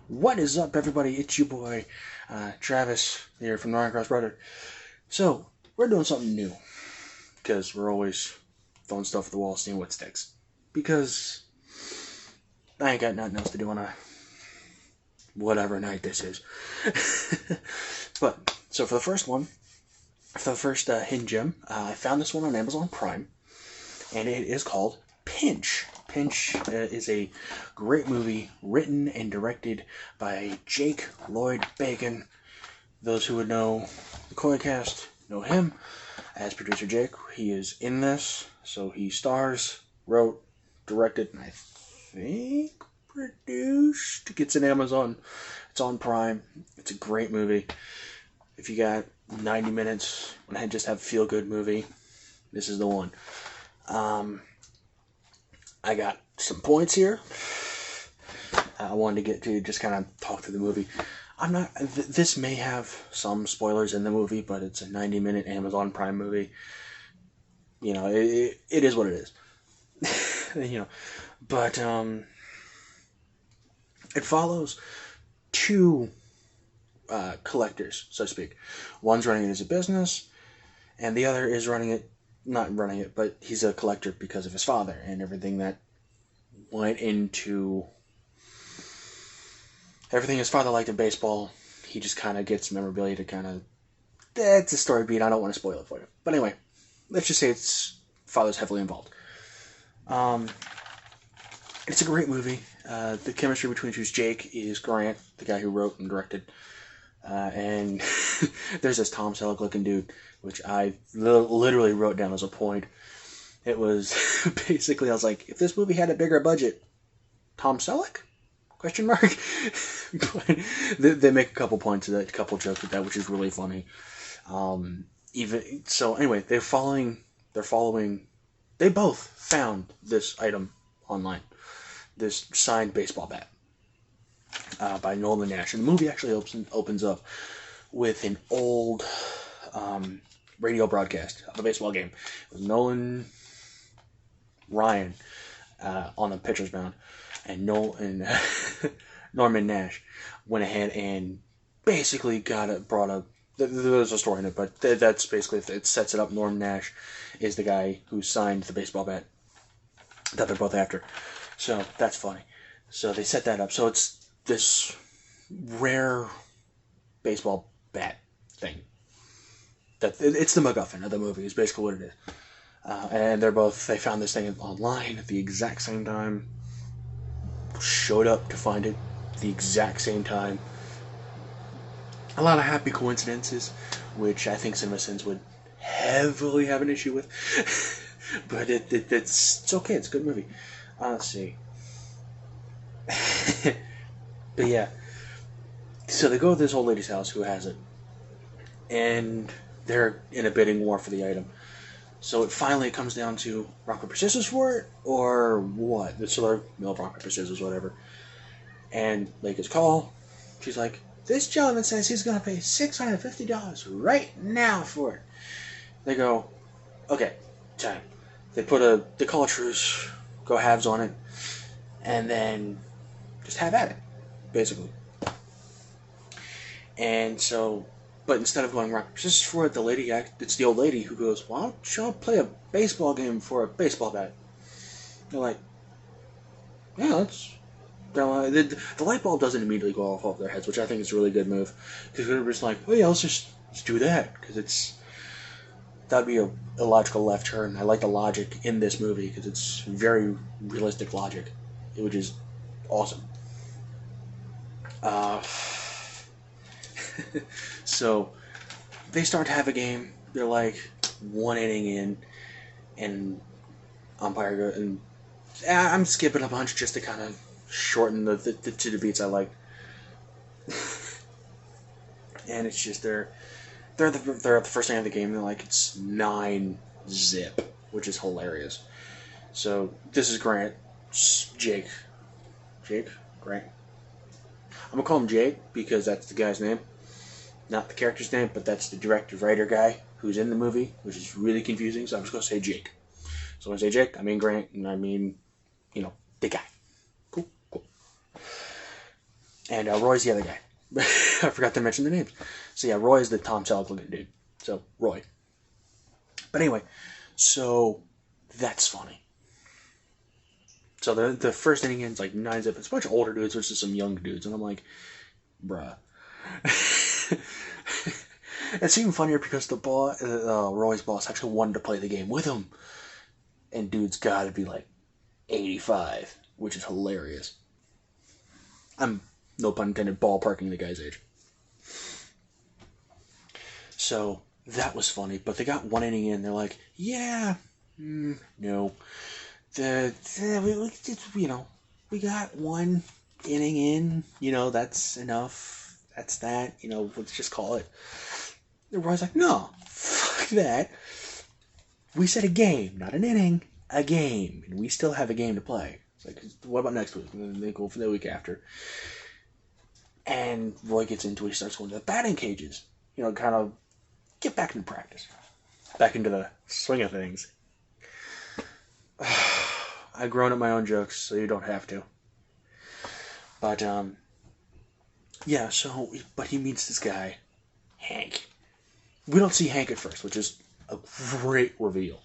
What is up, everybody? It's your boy, Travis, here from Northern Cross Brother. So, we're doing something new, because we're always throwing stuff at the wall, seeing what sticks. Because I ain't got nothing else to do on a whatever night this is. So for the first one, for the first hidden gem, I found this one on Amazon Prime, and it is called Pinch. Pinch is a great movie written and directed by Jake Lloyd Bacon. Those who would know the Coycast know him as producer Jake. He is in this, so he stars, wrote, directed, and I think produced. It's in Amazon. It's on Prime. It's a great movie. If you got 90 minutes and just have a feel-good movie, this is the one. I got some points here. I wanted to get to just kind of talk through the movie. I'm not. This may have some spoilers in the movie, but it's a 90-minute Amazon Prime movie. You know, it is what it is. You know, but it follows two collectors, so to speak. One's running it as a business, and the other is not running it, but he's a collector because of his father and everything that went into everything his father liked in baseball. He just kind of gets memorabilia to kind of... That's a story beat. I don't want to spoil it for you. But anyway, let's just say father's heavily involved. It's a great movie. The chemistry between Jake is Grant, the guy who wrote and directed. And there's this Tom Selleck looking dude, which I literally wrote down as a point. It was basically, I was like, if this movie had a bigger budget, Tom Selleck? Question mark. But they make a couple points of that, a couple jokes with that, which is really funny. Even so, anyway, they both found this item online, this signed baseball bat by Nolan Nash, and the movie actually opens up with an old radio broadcast of a baseball game. It was Nolan Ryan on the pitcher's mound, and Norman Nash went ahead and basically brought up. There's a story in it, but that's basically it. Sets it up. Norman Nash is the guy who signed the baseball bat that they're both after. So that's funny. So they set that up. So it's this rare baseball bat thing. It's the MacGuffin of the movie, is basically what it is. And they found this thing online at the exact same time, showed up to find it the exact same time. A lot of happy coincidences, which I think CinemaSins would heavily have an issue with. But it's okay, it's a good movie. Let's see. But yeah. So they go to this old lady's house who has it, and they're in a bidding war for the item. So it finally comes down to rock, paper, scissors for it, or what? So they're rock, paper, scissors, whatever. And they get a call. She's like, this gentleman says he's going to pay $650 right now for it. They go, okay, time. They call a truce, go halves on it, and then just have at it, basically. And so, but instead of going rock, paper, scissors for it, it's the old lady who goes, why don't y'all play a baseball game for a baseball bat? They're like, yeah, let's... The light bulb doesn't immediately go off their heads, which I think is a really good move. Because they're just like, oh yeah, let's do that. Because that'd be a illogical left turn. I like the logic in this movie because it's very realistic logic, which is awesome. So they start to have a game. They're like one inning in, and umpire goes, and I'm skipping a bunch just to kind of shorten the to the beats I like. And it's just they're at the first inning of the game. They're like, it's 9-0, which is hilarious. So this is Grant, Grant. I'm gonna call him Jake because that's the guy's name, not the character's name, but that's the director writer guy who's in the movie, which is really confusing. So I'm just gonna say Jake. So when I say Jake, I mean Grant, and I mean, the guy. Cool. And Roy's the other guy. I forgot to mention the names. So yeah, Roy is the Tom Selleck looking dude. So Roy. But anyway, so that's funny. So the first inning ends like 9-zip. It's a bunch of older dudes versus some young dudes, and I'm like, bruh. It's even funnier because Roy's boss actually wanted to play the game with him, and dude's got to be like 85, which is hilarious. I'm, no pun intended, ballparking the guy's age. So that was funny, but they got one inning in. They're like, yeah, no. We got one inning in. That's enough. That's that. Let's just call it. Everybody's like, no, fuck that. We said a game, not an inning, a game, and we still have a game to play. It's like, what about next week? And then they go for the week after. And Roy gets into it. He starts going to the batting cages. Kind of get back into practice. Back into the swing of things. I've grown up my own jokes, so you don't have to. But, yeah, but he meets this guy, Hank. We don't see Hank at first, which is a great reveal.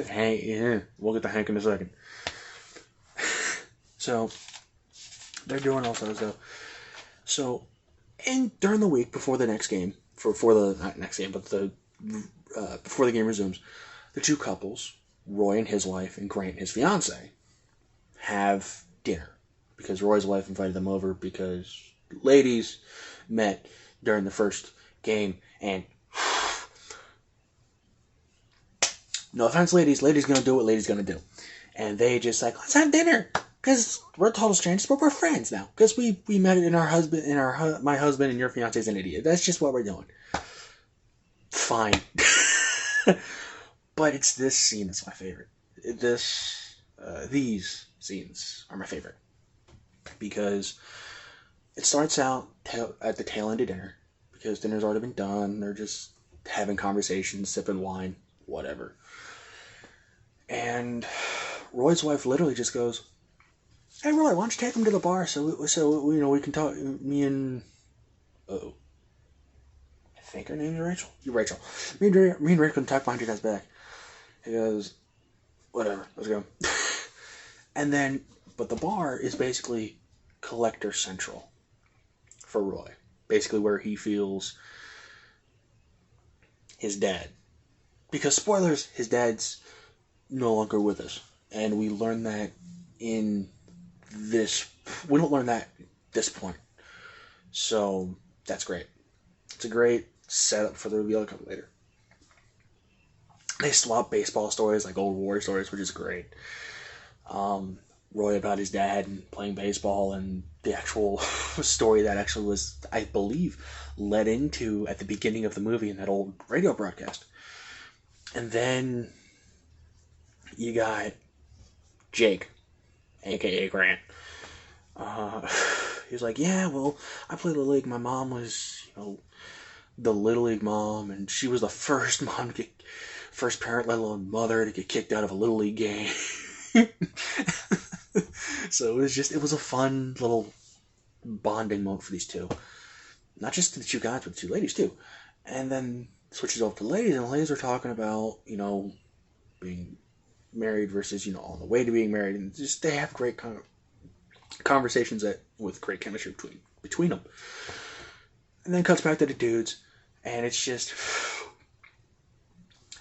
Hank, yeah, we'll get to Hank in a second. So, they're doing all sorts of stuff. So, and during the week before the next game, not next game, but before the game resumes, the two couples, Roy and his wife, and Grant, his fiance, have dinner. Because Roy's wife invited them over because ladies met during the first game, and no offense, ladies gonna do what ladies gonna do. And they just like, let's have dinner. Because we're total strangers, but we're friends now. Because we met in my husband and your fiance's an idiot. That's just what we're doing. Fine. But it's this scene that's my favorite. These scenes are my favorite. Because it starts out at the tail end of dinner. Because dinner's already been done. They're just having conversations, sipping wine, whatever. And Roy's wife literally just goes, hey, Roy, why don't you take him to the bar so we can talk, me and, I think her name is Rachel? You're Rachel. Me and Rachel can talk behind your guys' back. He goes, whatever, let's go. And then, but the bar is basically Collector Central for Roy. Basically where he feels his dad. Because, spoilers, his dad's no longer with us. And we learn that we don't learn that at this point. So, that's great. It's a great setup for the reveal to come later. They swap baseball stories, like old war stories, which is great. Roy about his dad and playing baseball, and the actual story that actually was, I believe, led into at the beginning of the movie in that old radio broadcast. And then you got Jake, aka Grant. He was like, yeah, well, I played Little League. My mom was, the Little League mom, and she was the first parent, let alone mother, to get kicked out of a Little League game. So it was a fun little bonding moment for these two. Not just the two guys, but the two ladies too. And then switches over to ladies, and the ladies are talking about, being married versus, on the way to being married, and just they have great conversations with great chemistry between them. And then it cuts back to the dudes, and it's just,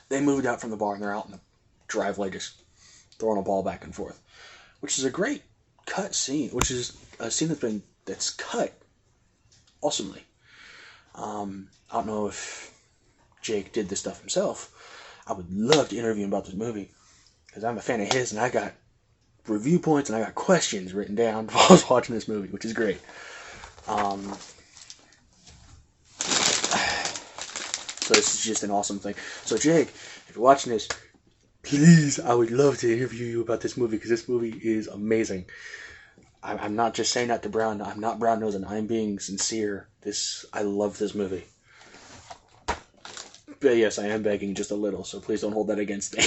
they moved out from the bar and they're out in the driveway just throwing a ball back and forth, which is a great cut scene, which is a scene that's cut awesomely. I don't know if Jake did this stuff himself. I would love to interview him about this movie, because I'm a fan of his, and I got review points and I got questions written down while I was watching this movie, which is great. So this is just an awesome thing. So Jake, if you're watching this, please, I would love to interview you about this movie, because this movie is amazing. I'm not just saying that to Brown. I'm not brown nosing. I'm being sincere. I love this movie. But yes, I am begging just a little, so please don't hold that against me.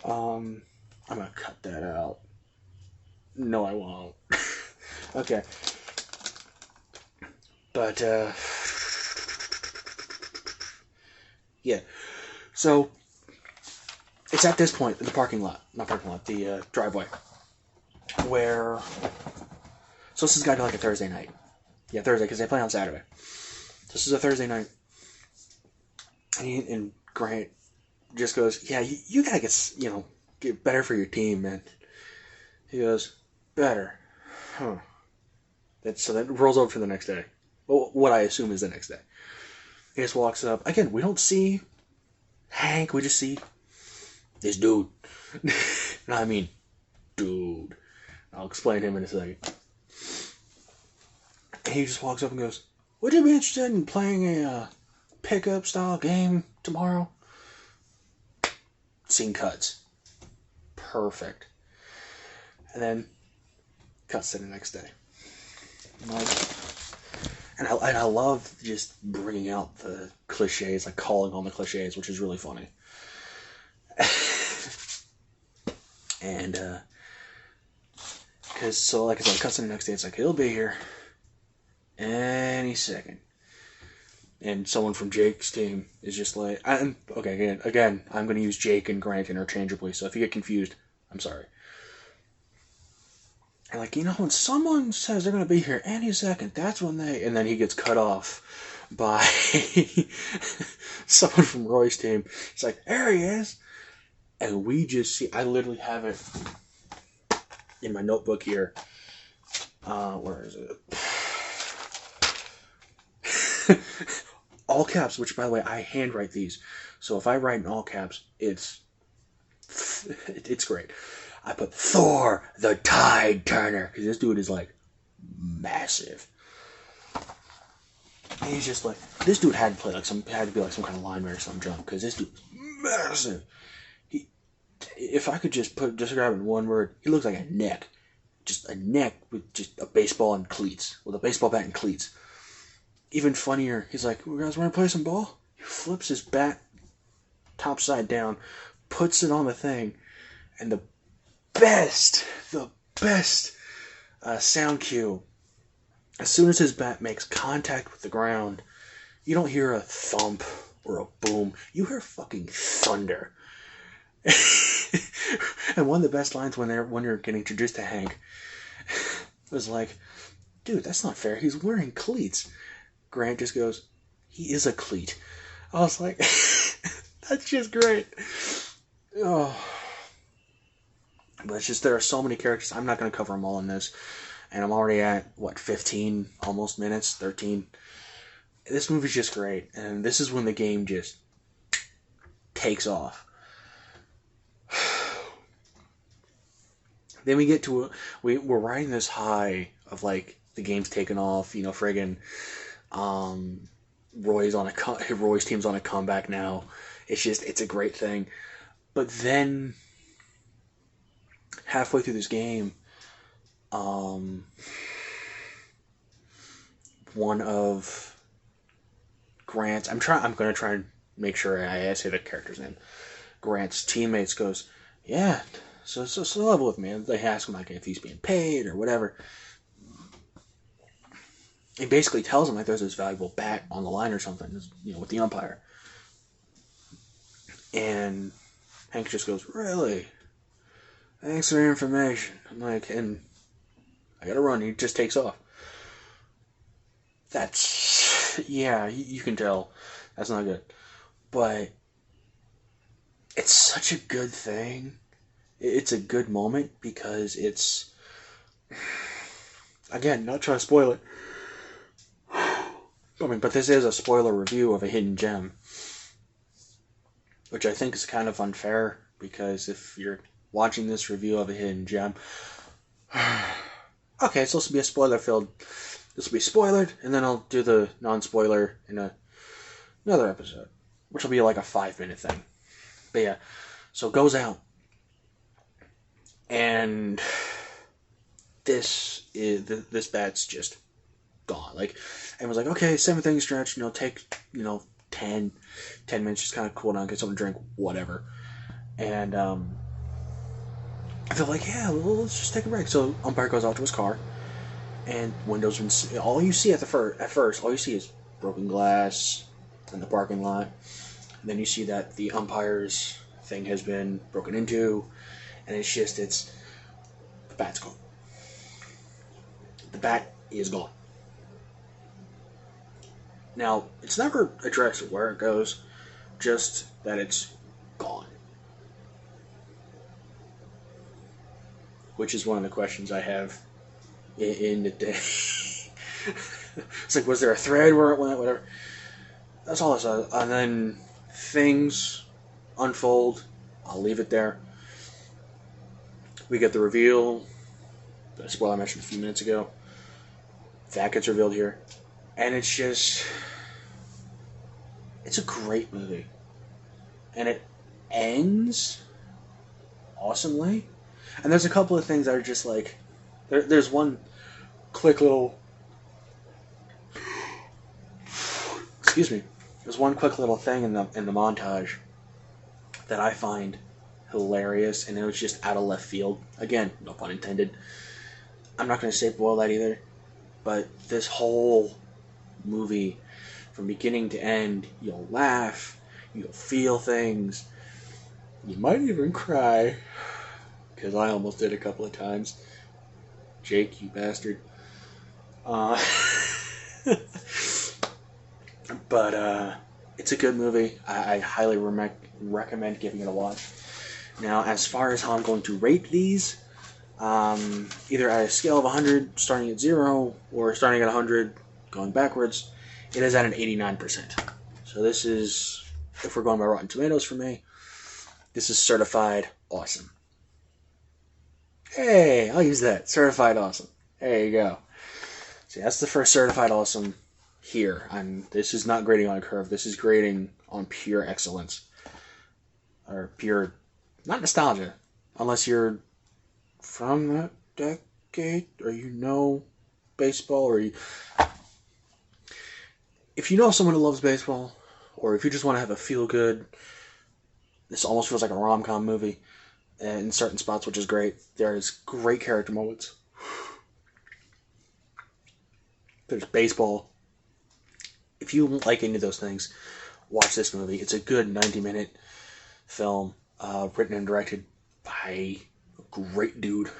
I'm gonna cut that out. No, I won't. Okay. But, yeah. So, it's at this point in the parking lot, not parking lot, the driveway, where, so this is got to be like a Thursday night. Yeah, Thursday, because they play on Saturday. This is a Thursday night. And Grant just goes, yeah, you gotta get better for your team, man. He goes, better. Huh. So that rolls over to the next day. Well, what I assume is the next day. He just walks up. Again, we don't see Hank. We just see this dude. And I mean, dude. I'll explain him in a second. And he just walks up and goes, would you be interested in playing a pickup style game tomorrow? Scene cuts. Perfect. And then cuts to the next day. And I love just bringing out the cliches, like calling on the cliches, which is really funny. And, because, so like I said, cuts to the next day, it's like, he'll be here any second. And someone from Jake's team is just like, okay, again, I'm going to use Jake and Grant interchangeably, so if you get confused, I'm sorry. And like, when someone says they're going to be here any second, that's when they, and then he gets cut off by someone from Roy's team. It's like, there he is. And we just see, I literally have it in my notebook here. Where is it? All caps, which by the way, I handwrite these. So if I write in all caps, it's great. I put Thor the Tide Turner, because this dude is like massive. And he's just like, this dude had to play had to be like some kind of lineman or some jump, because this dude's massive. If I could just describe in one word, he looks like a neck. Just a neck with just a baseball and cleats, with a baseball bat and cleats. Even funnier, he's like, you guys want to play some ball? He flips his bat topside down, puts it on the thing, and the best sound cue. As soon as his bat makes contact with the ground, you don't hear a thump or a boom. You hear fucking thunder. And one of the best lines when you're getting introduced to Hank was like, dude, that's not fair. He's wearing cleats. Grant just goes, he is a cleat. I was like, that's just great. Oh. But it's just, there are so many characters. I'm not going to cover them all in this. And I'm already at, 15 almost minutes, 13. This movie's just great. And this is when the game just takes off. Then we get to, we're riding this high of like, the game's taking off, friggin', Roy's team's on a comeback now. It's a great thing. But then, halfway through this game, one of Grant's, I'm gonna try and make sure I say the character's name. Grant's teammates goes, yeah, so level with me. And they ask him like if he's being paid or whatever. He basically tells him like there's this valuable bat on the line or something, with the umpire. And Hank just goes, really? Thanks for your information. I'm like, and I gotta run. He just takes off. Yeah, you can tell that's not good. But it's such a good thing. It's a good moment because it's, again, not trying to spoil it. But this is a spoiler review of a hidden gem, which I think is kind of unfair, because if you're watching this review of a hidden gem, okay, so this will be a spoiler-filled, this will be spoilered, and then I'll do the non-spoiler in another episode, which will be like a 5-minute thing. But yeah, so it goes out, and this bat's just gone. Like, and was like, okay, 7th inning stretch, take 10 minutes, just kind of cool down, get something to drink, whatever. And I feel like, yeah, let's just take a break. So umpire goes out to his car, and windows. All you see at first, all you see is broken glass in the parking lot. And then you see that the umpire's thing has been broken into, and it's the bat's gone. The bat is gone. Now, it's never addressed where it goes, just that it's gone. Which is one of the questions I have in the day. It's like, was there a thread where it went? Whatever. That's all it says. And then things unfold. I'll leave it there. We get the reveal. The spoiler I mentioned a few minutes ago. That gets revealed here. And it's just... It's a great movie. And it ends awesomely. And there's a couple of things that are just like... There's one quick little... Excuse me. There's one quick little thing in the montage that I find hilarious, and it was just out of left field. Again, no pun intended. I'm not going to spoil that either. But this whole movie, from beginning to end, you'll laugh, you'll feel things, you might even cry, because I almost did a couple of times. Jake, you bastard. But it's a good movie. I highly recommend giving it a watch. Now, as far as how I'm going to rate these, either at a scale of 100, starting at 0, or starting at 100, going backwards, it is at an 89%. So this is, if we're going by Rotten Tomatoes for me, this is certified awesome. Hey, I'll use that. Certified awesome. There you go. See, that's the first certified awesome here. This is not grading on a curve. This is grading on pure excellence. Or pure, not nostalgia. Unless you're from that decade, or you know baseball, or if you know someone who loves baseball, or if you just want to have a feel-good, this almost feels like a rom-com movie in certain spots, which is great. There's great character moments. There's baseball. If you like any of those things, watch this movie. It's a good 90-minute film, written and directed by a great dude.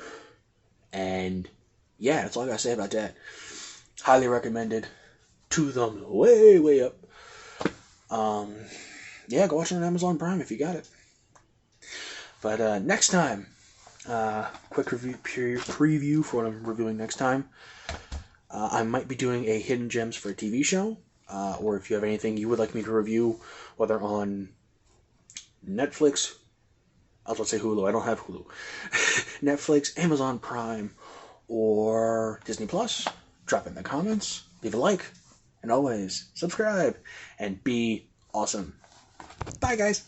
And yeah, that's all I gotta say about that. Highly recommended. 2 thumbs way, way up. Yeah, go watch it on Amazon Prime if you got it. But next time, quick preview for what I'm reviewing next time. I might be doing a Hidden Gems for a TV show, or if you have anything you would like me to review, whether on Netflix, I was about to say Hulu, I don't have Hulu, Netflix, Amazon Prime, or Disney Plus, drop it in the comments, leave a like, and always subscribe, and be awesome. Bye, guys.